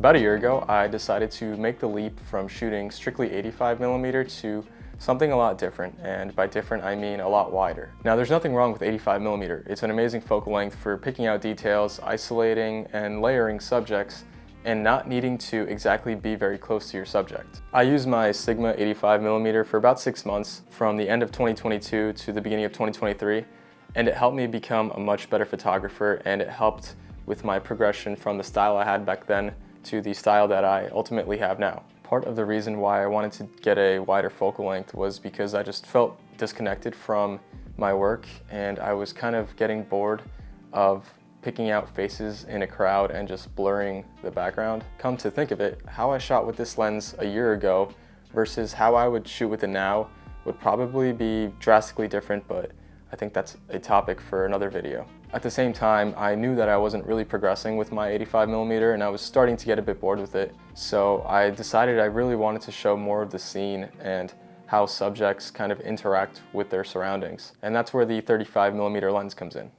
About a year ago, I decided to make the leap from shooting strictly 85mm to something a lot different, and by different I mean a lot wider. Now there's nothing wrong with 85mm. It's an amazing focal length for picking out details, isolating and layering subjects, and not needing to exactly be very close to your subject. I used my Sigma 85mm for about 6 months from the end of 2022 to the beginning of 2023, and it helped me become a much better photographer, and it helped with my progression from the style I had back then to the style that I ultimately have now. Part of the reason why I wanted to get a wider focal length was because I just felt disconnected from my work, and I was kind of getting bored of picking out faces in a crowd and just blurring the background. Come to think of it, how I shot with this lens a year ago versus how I would shoot with it now would probably be drastically different, but I think that's a topic for another video. At the same time, I knew that I wasn't really progressing with my 85mm, and I was starting to get a bit bored with it. So I decided I really wanted to show more of the scene and how subjects kind of interact with their surroundings. And that's where the 35mm lens comes in.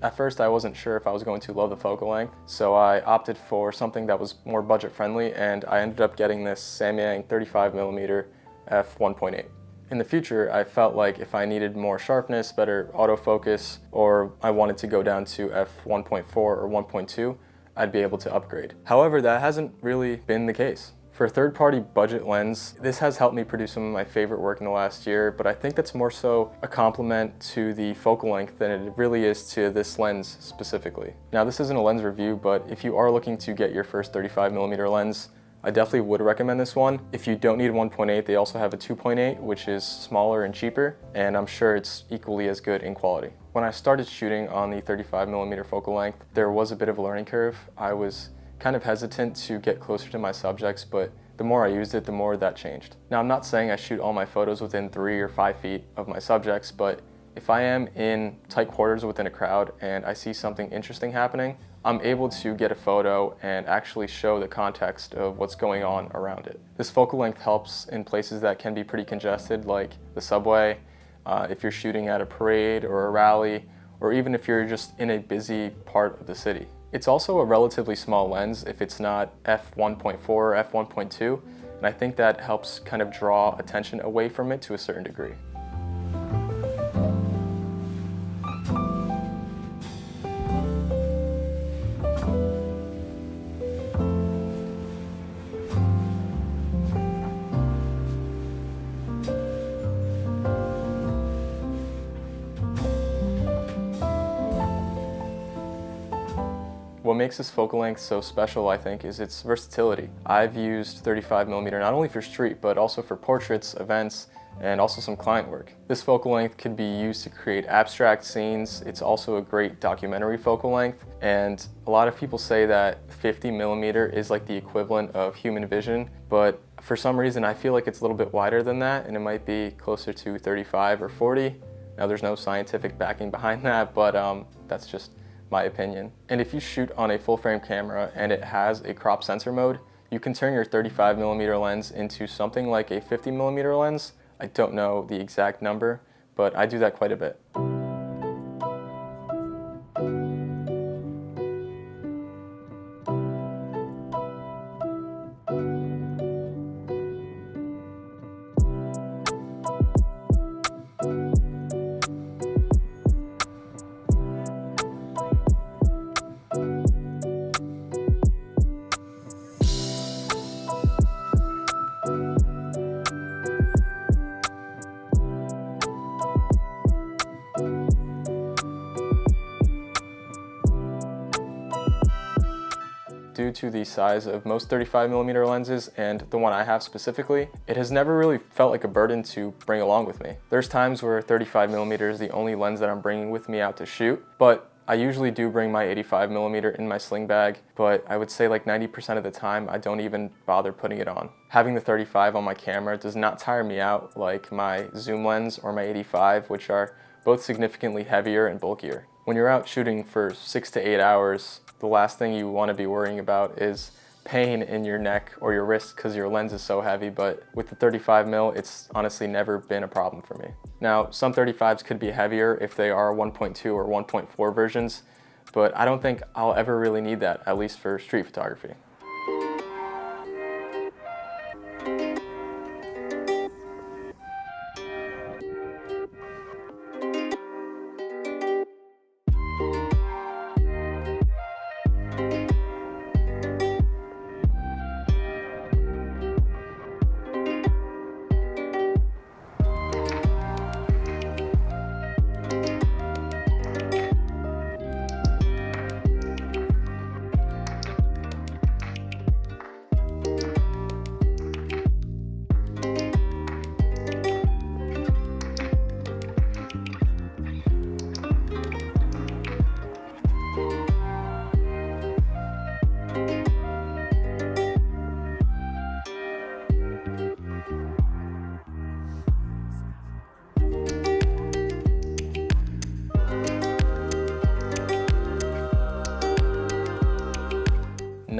At first, I wasn't sure if I was going to love the focal length, so I opted for something that was more budget friendly, and I ended up getting this Samyang 35mm f1.8. In the future, I felt like if I needed more sharpness, better autofocus, or I wanted to go down to f1.4 or 1.2, I'd be able to upgrade. However, that hasn't really been the case. For a third-party budget lens, this has helped me produce some of my favorite work in the last year, but I think that's more so a compliment to the focal length than it really is to this lens specifically. Now, this isn't a lens review, but if you are looking to get your first 35mm lens, I definitely would recommend this one. If you don't need 1.8, they also have a 2.8, which is smaller and cheaper, and I'm sure it's equally as good in quality. When I started shooting on the 35mm focal length, there was a bit of a learning curve. I was kind of hesitant to get closer to my subjects, but the more I used it, the more that changed. Now, I'm not saying I shoot all my photos within 3 or 5 feet of my subjects, but if I am in tight quarters within a crowd and I see something interesting happening, I'm able to get a photo and actually show the context of what's going on around it. This focal length helps in places that can be pretty congested, like the subway, if you're shooting at a parade or a rally, or even if you're just in a busy part of the city. It's also a relatively small lens if it's not f1.4 or f1.2, and I think that helps kind of draw attention away from it to a certain degree. What makes this focal length so special, I think, is its versatility. I've used 35mm not only for street, but also for portraits, events, and also some client work. This focal length can be used to create abstract scenes. It's also a great documentary focal length, and a lot of people say that 50mm is like the equivalent of human vision, but for some reason I feel like it's a little bit wider than that, and it might be closer to 35 or 40. Now, there's no scientific backing behind that, but that's just my opinion. And if you shoot on a full frame camera and it has a crop sensor mode, you can turn your 35mm lens into something like a 50mm lens. I don't know the exact number, but I do that quite a bit. Due to the size of most 35mm lenses and the one I have specifically, it has never really felt like a burden to bring along with me. There's times where 35mm is the only lens that I'm bringing with me out to shoot, but I usually do bring my 85mm in my sling bag, but I would say like 90% of the time I don't even bother putting it on. Having the 35 on my camera does not tire me out like my zoom lens or my 85, which are both significantly heavier and bulkier. When you're out shooting for 6 to 8 hours, the last thing you want to be worrying about is pain in your neck or your wrist because your lens is so heavy, but with the 35mm, it's honestly never been a problem for me. Now, some 35s could be heavier if they are 1.2 or 1.4 versions, but I don't think I'll ever really need that, at least for street photography.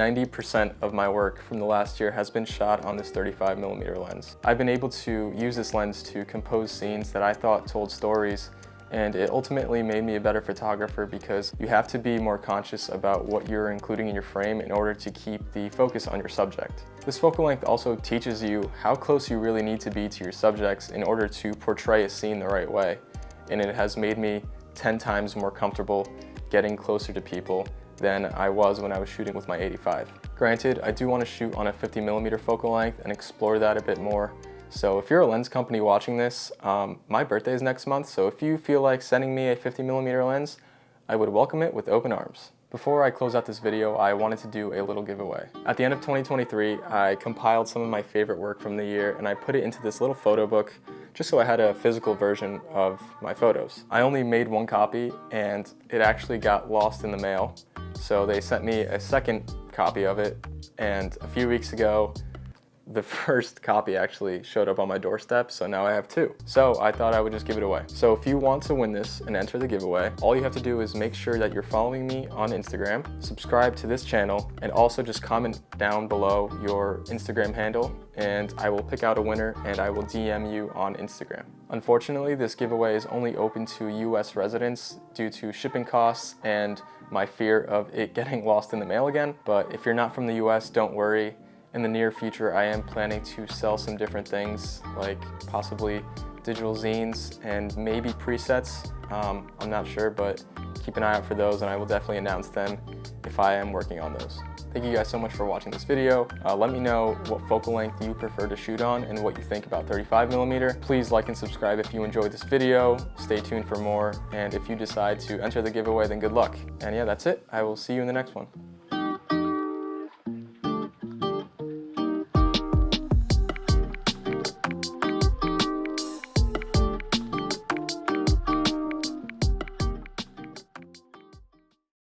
%90 of my work from the last year has been shot on this 35mm lens. I've been able to use this lens to compose scenes that I thought told stories, and it ultimately made me a better photographer because you have to be more conscious about what you're including in your frame in order to keep the focus on your subject. This focal length also teaches you how close you really need to be to your subjects in order to portray a scene the right way, and it has made me 10 times more comfortable getting closer to people than I was when I was shooting with my 85. Granted, I do want to shoot on a 50mm focal length and explore that a bit more. So if you're a lens company watching this, my birthday is next month, so if you feel like sending me a 50mm lens, I would welcome it with open arms. Before I close out this video, I wanted to do a little giveaway. At the end of 2023, I compiled some of my favorite work from the year and I put it into this little photo book just so I had a physical version of my photos. I only made one copy and it actually got lost in the mail. So they sent me a second copy of it, and a few weeks ago, the first copy actually showed up on my doorstep, so now I have two. So I thought I would just give it away. So if you want to win this and enter the giveaway, all you have to do is make sure that you're following me on Instagram, subscribe to this channel, and also just comment down below your Instagram handle, and I will pick out a winner and I will DM you on Instagram. Unfortunately, this giveaway is only open to US residents due to shipping costs and my fear of it getting lost in the mail again. But if you're not from the US, don't worry. In the near future, I am planning to sell some different things, like possibly digital zines and maybe presets. I'm not sure, but keep an eye out for those and I will definitely announce them if I am working on those. Thank you guys so much for watching this video. Let me know what focal length you prefer to shoot on and what you think about 35mm. Please like and subscribe if you enjoyed this video. Stay tuned for more, and if you decide to enter the giveaway, then good luck. And yeah, that's it. I will see you in the next one.